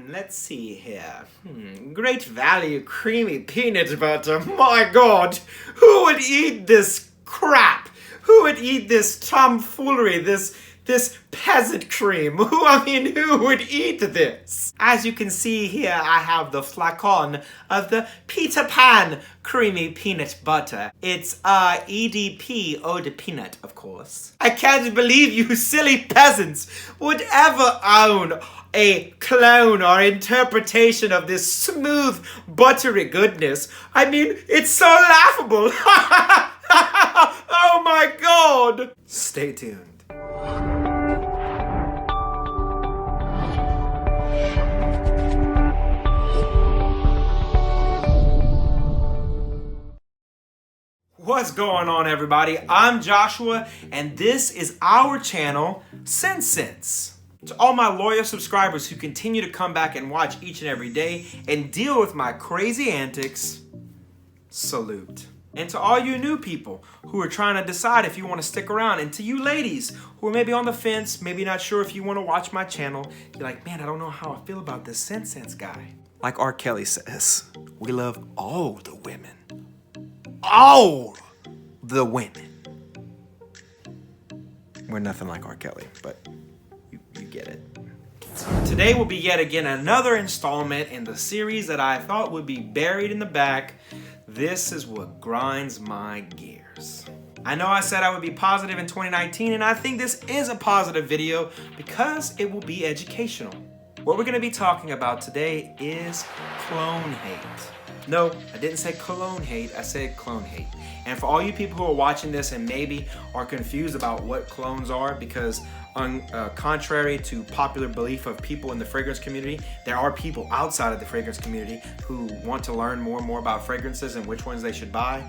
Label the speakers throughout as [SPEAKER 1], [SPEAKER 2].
[SPEAKER 1] Let's see here. Great value creamy peanut butter. My God, who would eat this crap? Who would eat this tomfoolery, this peasant cream? Who would eat this? As you can see here, I have the flacon of the Peter Pan creamy peanut butter. It's EDP eau de peanut, of course. I can't believe you silly peasants would ever own a clone or interpretation of this smooth, buttery goodness. I mean, it's so laughable. Oh my God! Stay tuned. What's going on, everybody? I'm Joshua, and this is our channel, ScentSense. To all my loyal subscribers who continue to come back and watch each and every day and deal with my crazy antics, salute. And to all you new people who are trying to decide if you want to stick around, and to you ladies who are maybe on the fence, maybe not sure if you want to watch my channel, you're like, man, I don't know how I feel about this ScentSense guy. Like R. Kelly says, we love all the women. All the women. We're nothing like R. Kelly, but you get it. Today will be yet again another installment in the series that I thought would be buried in the back. This is what grinds my gears. I know I said I would be positive in 2019, and I think this is a positive video because it will be educational. What we're going to be talking about today is clone hate. No, I didn't say cologne hate, I said clone hate. And for all you people who are watching this and maybe are confused about what clones are, because contrary to popular belief of people in the fragrance community, there are people outside of the fragrance community who want to learn more and more about fragrances and which ones they should buy.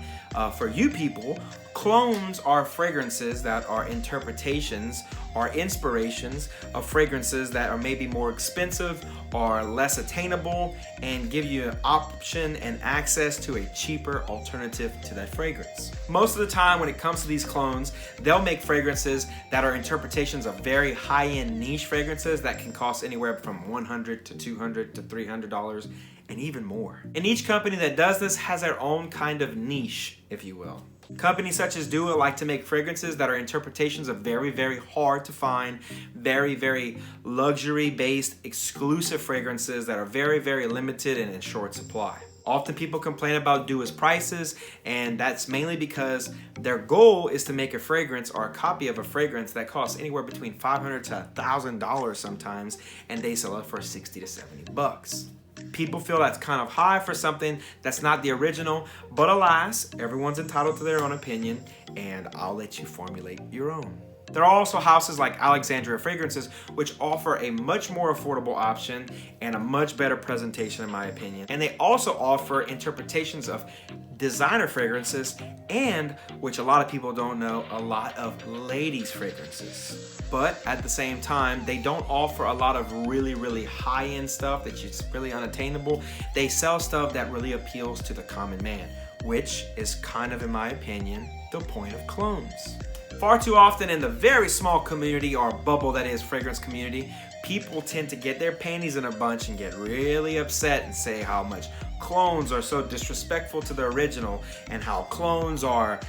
[SPEAKER 1] For you people, clones are fragrances that are interpretations or inspirations of fragrances that are maybe more expensive or less attainable and give you an option and access to a cheaper alternative to that fragrance. Most of the time when it comes to these clones, they'll make fragrances that are interpretations of very high-end niche fragrances that can cost anywhere from $100 to $200 to $300 and even more. And each company that does this has their own kind of niche, if you will. Companies such as Duo like to make fragrances that are interpretations of very, very hard to find, very, very luxury-based, exclusive fragrances that are very, very limited and in short supply. Often people complain about Duo's prices, and that's mainly because their goal is to make a fragrance or a copy of a fragrance that costs anywhere between $500 to $1,000 sometimes, and they sell it for 60 to 70 bucks. People feel that's kind of high for something that's not the original, but alas, everyone's entitled to their own opinion, and I'll let you formulate your own. There are also houses like Alexandria Fragrances, which offer a much more affordable option and a much better presentation, in my opinion. And they also offer interpretations of designer fragrances and, which a lot of people don't know, a lot of ladies' fragrances. But at the same time, they don't offer a lot of really, really high-end stuff that's just really unattainable. They sell stuff that really appeals to the common man, which is kind of, in my opinion, the point of clones. Far too often in the very small community or bubble that is fragrance community, people tend to get their panties in a bunch and get really upset and say how much clones are so disrespectful to the original and how clones are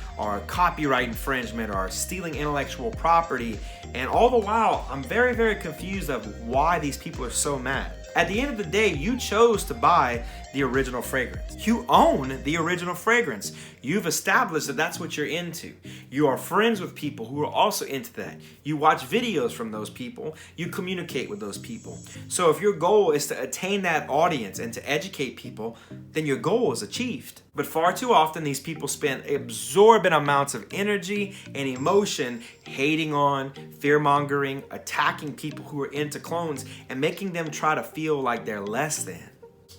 [SPEAKER 1] copyright infringement or stealing intellectual property. And all the while, I'm very, very confused of why these people are so mad. At the end of the day, you chose to buy the original fragrance. You own the original fragrance. You've established that that's what you're into. You are friends with people who are also into that. You watch videos from those people. You communicate with those people. So if your goal is to attain that audience and to educate people, then your goal is achieved. But far too often, these people spend exorbitant amounts of energy and emotion hating on, fear-mongering, attacking people who are into clones, and making them try to feel like they're less than.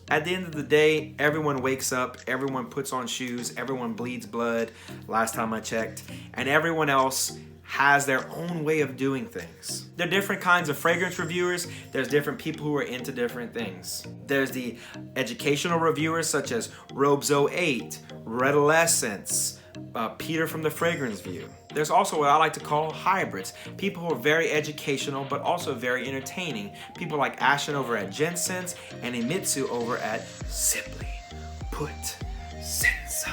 [SPEAKER 1] At the end of the day, everyone wakes up, everyone puts on shoes, everyone bleeds blood, last time I checked, and everyone else has their own way of doing things. There are different kinds of fragrance reviewers. There's different people who are into different things. There's the educational reviewers such as Robes08, Redolescence, Peter from the Fragrance View. There's also what I like to call hybrids, people who are very educational but also very entertaining. People like Ashen over at ScentSense and Imitsu over at Simply Put Sense.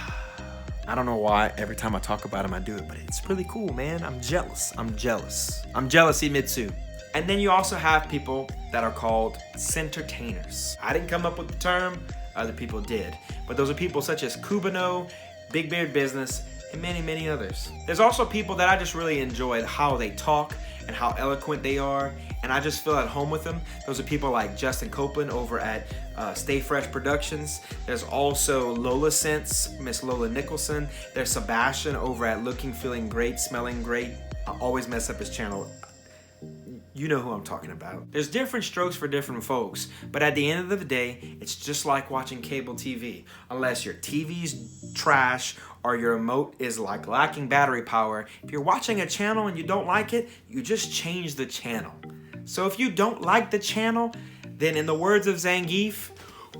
[SPEAKER 1] I don't know why every time I talk about him I do it, but it's really cool, man. I'm jealous, Imitsu. And then you also have people that are called Scentertainers. I didn't come up with the term, other people did. But those are people such as Kubano, Big Beard Business, and many, many others. There's also people that I just really enjoy how they talk and how eloquent they are, and I just feel at home with them. Those are people like Justin Copeland over at Stay Fresh Productions. There's also Lola Scents, Miss Lola Nicholson. There's Sebastian over at Looking, Feeling Great, Smelling Great. I always mess up his channel. You know who I'm talking about. There's different strokes for different folks, but at the end of the day, it's just like watching cable TV. Unless your TV's trash or your remote is like lacking battery power, if you're watching a channel and you don't like it, you just change the channel. So if you don't like the channel, then in the words of Zangief,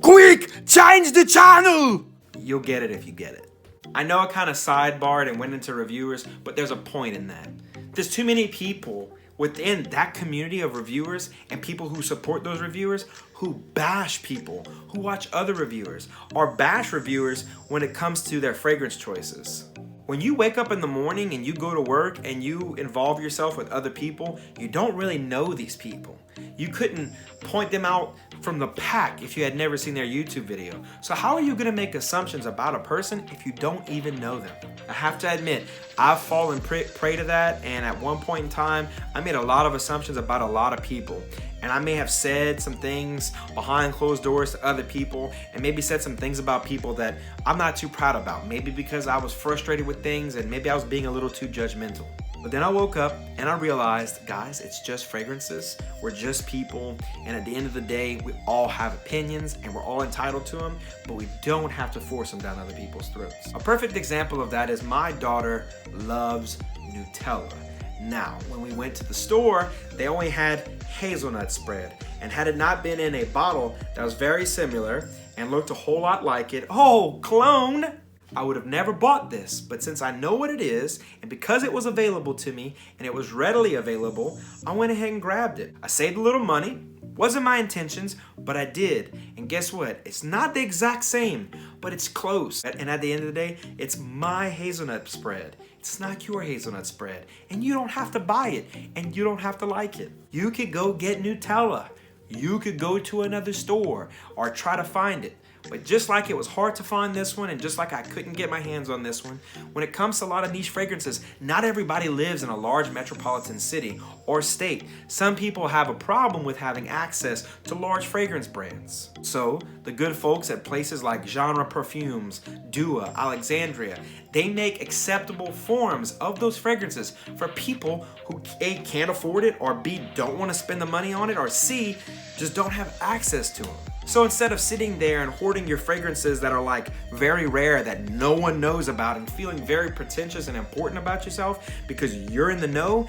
[SPEAKER 1] quick, change the channel! You'll get it if you get it. I know I kind of sidebarred and went into reviewers, but there's a point in that. There's too many people within that community of reviewers and people who support those reviewers who bash people who watch other reviewers or bash reviewers when it comes to their fragrance choices. When you wake up in the morning and you go to work and you involve yourself with other people, you don't really know these people. You couldn't point them out from the pack if you had never seen their YouTube video. So how are you gonna make assumptions about a person if you don't even know them? I have to admit, I've fallen prey to that, and at one point in time, I made a lot of assumptions about a lot of people. And I may have said some things behind closed doors to other people, and maybe said some things about people that I'm not too proud about. Maybe because I was frustrated with things, and maybe I was being a little too judgmental. But then I woke up and I realized, guys, it's just fragrances. We're just people, and at the end of the day, we all have opinions and we're all entitled to them, but we don't have to force them down other people's throats. A perfect example of that is my daughter loves Nutella. Now, when we went to the store, they only had hazelnut spread, and had it not been in a bottle that was very similar and looked a whole lot like it, oh, clone, I would have never bought this. But since I know what it is, and because it was available to me and it was readily available, I went ahead and grabbed it. I saved a little money. Wasn't my intentions, but I did. And guess what? It's not the exact same, but it's close. And at the end of the day, it's my hazelnut spread. It's not your hazelnut spread. And you don't have to buy it, and you don't have to like it. You could go get Nutella. You could go to another store or try to find it. But just like it was hard to find this one, and just like I couldn't get my hands on this one, when it comes to a lot of niche fragrances, not everybody lives in a large metropolitan city or state. Some people have a problem with having access to large fragrance brands. So the good folks at places like Genre Perfumes, Dua, Alexandria, they make acceptable forms of those fragrances for people who A, can't afford it, or B, don't want to spend the money on it, or C, just don't have access to them. So instead of sitting there and hoarding your fragrances that are like very rare that no one knows about and feeling very pretentious and important about yourself because you're in the know,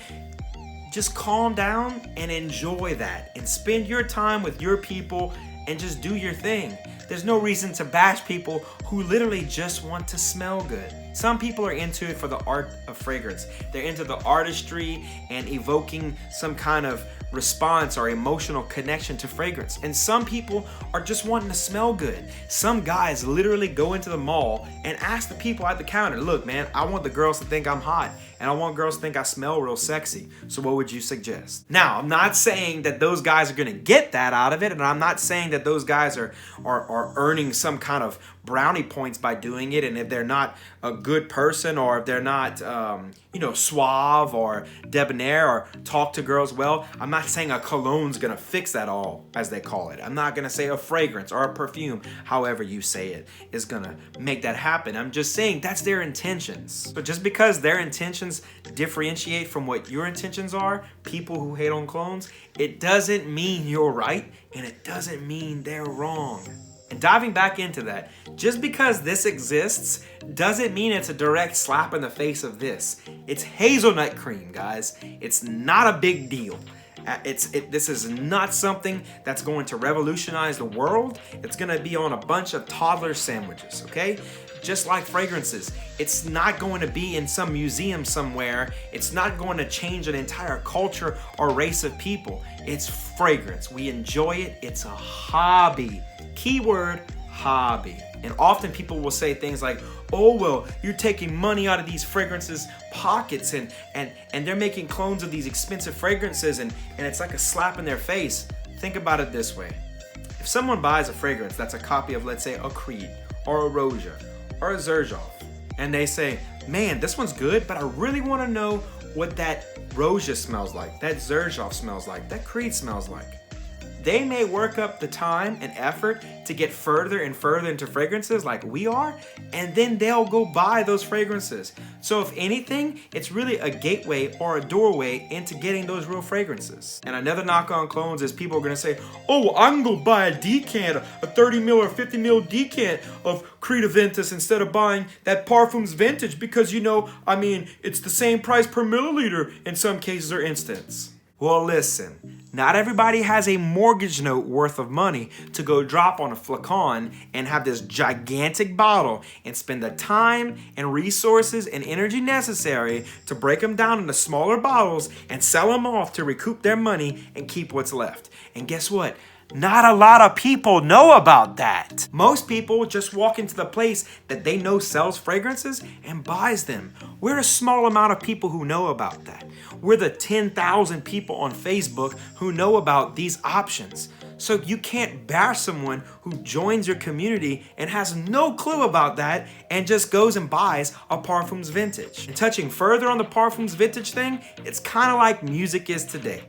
[SPEAKER 1] just calm down and enjoy that and spend your time with your people and just do your thing. There's no reason to bash people who literally just want to smell good. Some people are into it for the art of fragrance. They're into the artistry and evoking some kind of response or emotional connection to fragrance. And some people are just wanting to smell good. Some guys literally go into the mall and ask the people at the counter, look, man, I want the girls to think I'm hot, and I want girls to think I smell real sexy. So what would you suggest? Now, I'm not saying that those guys are gonna get that out of it, and I'm not saying that those guys are earning some kind of brownie points by doing it, and if they're not a good person, or if they're not suave or debonair or talk to girls well, I'm not saying a cologne's gonna fix that all, as they call it. I'm not gonna say a fragrance or a perfume, however you say it, is gonna make that happen. I'm just saying that's their intentions. But just because their intentions differentiate from what your intentions are, people who hate on clones, it doesn't mean you're right, and it doesn't mean they're wrong. And diving back into that, just because this exists doesn't mean it's a direct slap in the face of this. It's hazelnut cream, guys. It's not a big deal. This is not something that's going to revolutionize the world. It's going to be on a bunch of toddler sandwiches, okay? Just like fragrances, it's not going to be in some museum somewhere. It's not going to change an entire culture or race of people. It's fragrance. We enjoy it. It's a hobby. Keyword, hobby. And often people will say things like, oh, well, you're taking money out of these fragrances pockets and they're making clones of these expensive fragrances and it's like a slap in their face. Think about it this way. If someone buys a fragrance that's a copy of, let's say, a Creed or a Roja or a Xerjoff, and they say, man, this one's good, but I really want to know what that Roja smells like, that Xerjoff smells like, that Creed smells like. They may work up the time and effort to get further and further into fragrances like we are, and then they'll go buy those fragrances. So if anything, it's really a gateway or a doorway into getting those real fragrances. And another knock on clones is people are gonna say, oh, well, I can go buy a decant, a 30 mil or 50 mil decant of Creed Aventus instead of buying that Parfums Vintage because, it's the same price per milliliter in some cases or instance. Well, listen, not everybody has a mortgage note worth of money to go drop on a flacon and have this gigantic bottle and spend the time and resources and energy necessary to break them down into smaller bottles and sell them off to recoup their money and keep what's left. And guess what? Not a lot of people know about that. Most people just walk into the place that they know sells fragrances and buys them. We're a small amount of people who know about that. We're the 10,000 people on Facebook who know about these options. So you can't bash someone who joins your community and has no clue about that and just goes and buys a Parfums Vintage. And touching further on the Parfums Vintage thing, it's kind of like music is today.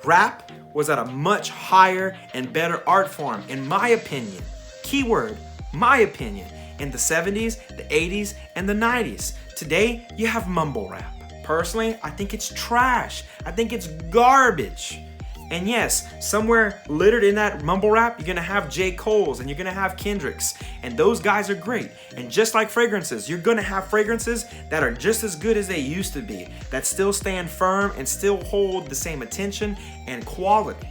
[SPEAKER 1] Rap was at a much higher and better art form, in my opinion. Keyword, my opinion. In the 70s, the 80s, and the 90s. Today, you have mumble rap. Personally, I think it's trash. I think it's garbage. And yes, somewhere littered in that mumble rap, you're gonna have J. Cole's and you're gonna have Kendrick's. And those guys are great. And just like fragrances, you're gonna have fragrances that are just as good as they used to be, that still stand firm and still hold the same attention and quality.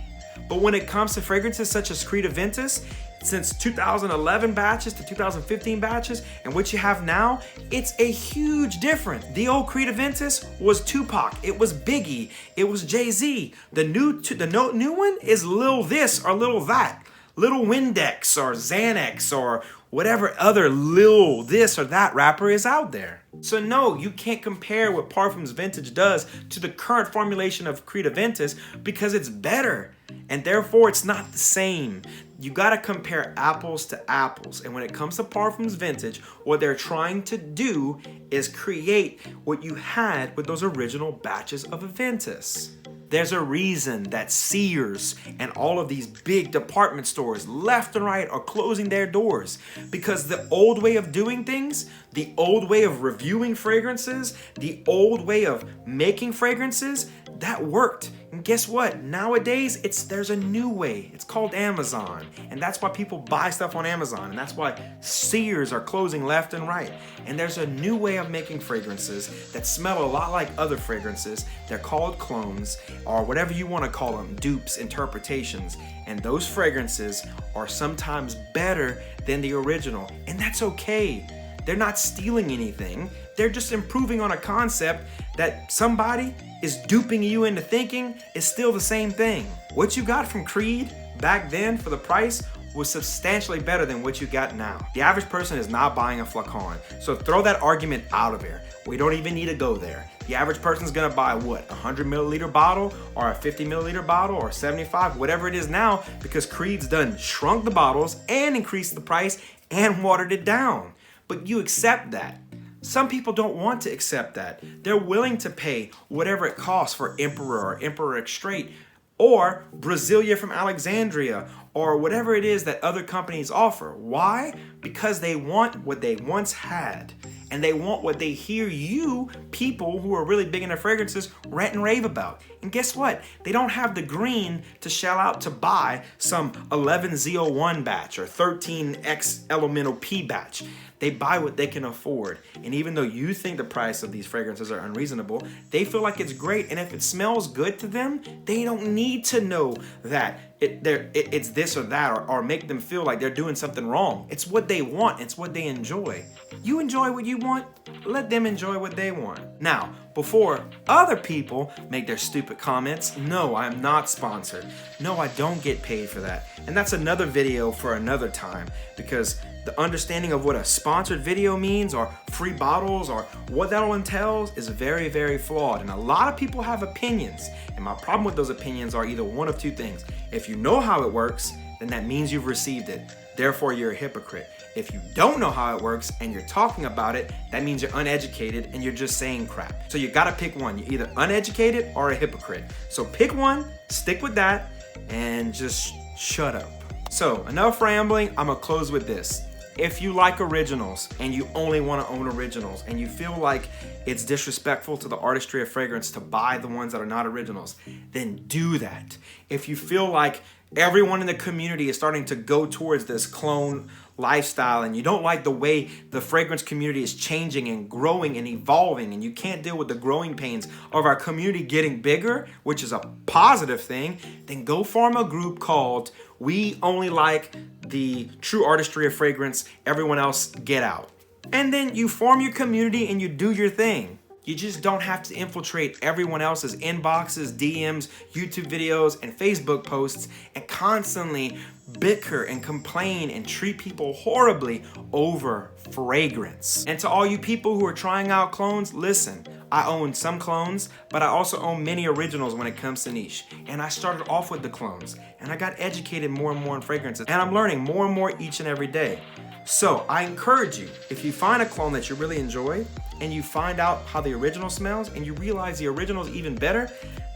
[SPEAKER 1] But when it comes to fragrances such as Creed Aventus, since 2011 batches to 2015 batches, and what you have now, it's a huge difference. The old Creed Aventus was Tupac, it was Biggie, it was Jay-Z. The new one is Lil this or Lil that, Lil Windex or Xanax or whatever other Lil this or that rapper is out there. So no, you can't compare what Parfums Vintage does to the current formulation of Creed Aventus because it's better, and therefore it's not the same. You gotta compare apples to apples. And when it comes to Parfums Vintage, what they're trying to do is create what you had with those original batches of Aventus. There's a reason that Sears and all of these big department stores left and right are closing their doors, because the old way of doing things, the old way of reviewing fragrances, the old way of making fragrances, that worked. And guess what? Nowadays, there's a new way. It's called Amazon. And that's why people buy stuff on Amazon. And that's why Sears are closing left and right. And there's a new way of making fragrances that smell a lot like other fragrances. They're called clones, or whatever you want to call them, dupes, interpretations. And those fragrances are sometimes better than the original. And that's okay. They're not stealing anything. They're just improving on a concept that somebody is duping you into thinking is still the same thing. What you got from Creed back then for the price was substantially better than what you got now. The average person is not buying a flacon, so throw that argument out of here. We don't even need to go there. The average person's gonna buy what, a 100 milliliter bottle or a 50 milliliter bottle or 75, whatever it is now, because Creed's done shrunk the bottles and increased the price and watered it down. But you accept that. Some people don't want to accept that. They're willing to pay whatever it costs for Emperor or Emperor Extrait or Brasilia from Alexandria or whatever it is that other companies offer. Why? Because they want what they once had. and they want what they hear you, people who are really big into fragrances, rant and rave about. And guess what? They don't have the green to shell out to buy some 11Z01 batch or 13X Elemental P batch. They buy what they can afford. And even though you think the price of these fragrances are unreasonable, they feel like it's great. And if it smells good to them, they don't need to know that it's this or that, or make them feel like they're doing something wrong. It's what they want. It's what they enjoy. You enjoy what you want, let them enjoy what they want. Now, before other people make their stupid comments, no, I'm not sponsored. No, I don't get paid for that. And that's another video for another time, because the understanding of what a sponsored video means, or free bottles, or what that all entails is very, very flawed. And a lot of people have opinions. And my problem with those opinions are either one of two things. If you know how it works, then that means you've received it. Therefore, you're a hypocrite. If you don't know how it works and you're talking about it, that means you're uneducated and you're just saying crap. So you gotta pick one. You're either uneducated or a hypocrite. So pick one, stick with that, and just shut up. So enough rambling, I'm gonna close with this. If you like originals and you only want to own originals and you feel like it's disrespectful to the artistry of fragrance to buy the ones that are not originals, then do that. If you feel like everyone in the community is starting to go towards this clone lifestyle and you don't like the way the fragrance community is changing and growing and evolving, and you can't deal with the growing pains of our community getting bigger, which is a positive thing, then go form a group called We Only Like the True Artistry of Fragrance, Everyone Else Get Out. And then you form your community and you do your thing. You just don't have to infiltrate everyone else's inboxes, DMs, YouTube videos, and Facebook posts and constantly bicker and complain and treat people horribly over fragrance. And to all you people who are trying out clones, listen, I own some clones, but I also own many originals when it comes to niche. And I started off with the clones, and I got educated more and more in fragrances, and I'm learning more and more each and every day. So I encourage you, if you find a clone that you really enjoy, and you find out how the original smells, and you realize the original is even better,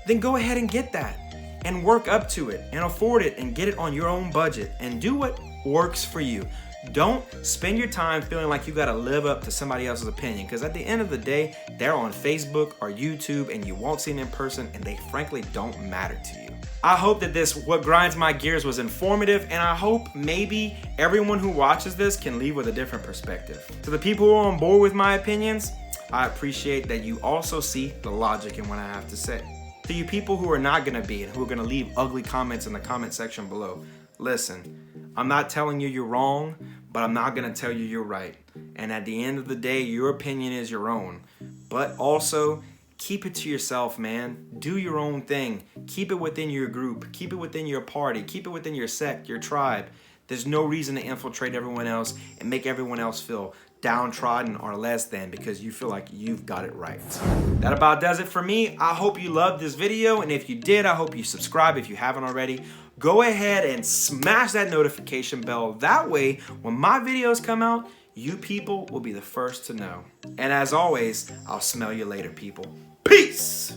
[SPEAKER 1] then go ahead and get that, and work up to it, and afford it, and get it on your own budget, and do what works for you. Don't spend your time feeling like you gotta live up to somebody else's opinion, because at the end of the day, they're on Facebook or YouTube and you won't see them in person, and they frankly don't matter to you. I hope that this What Grinds My Gears was informative, and I hope maybe everyone who watches this can leave with a different perspective. To the people who are on board with my opinions, I appreciate that you also see the logic in what I have to say. To you people who are not gonna be and who are gonna leave ugly comments in the comment section below, listen, I'm not telling you you're wrong, but I'm not gonna tell you you're right. And at the end of the day, your opinion is your own. But also, keep it to yourself, man. Do your own thing. Keep it within your group. Keep it within your party. Keep it within your sect, your tribe. There's no reason to infiltrate everyone else and make everyone else feel downtrodden or less than because you feel like you've got it right. That about does it for me. I hope you loved this video, and if you did, I hope you subscribe if you haven't already. Go ahead and smash that notification bell. That way, when my videos come out, you people will be the first to know. And as always, I'll smell you later, people. Peace!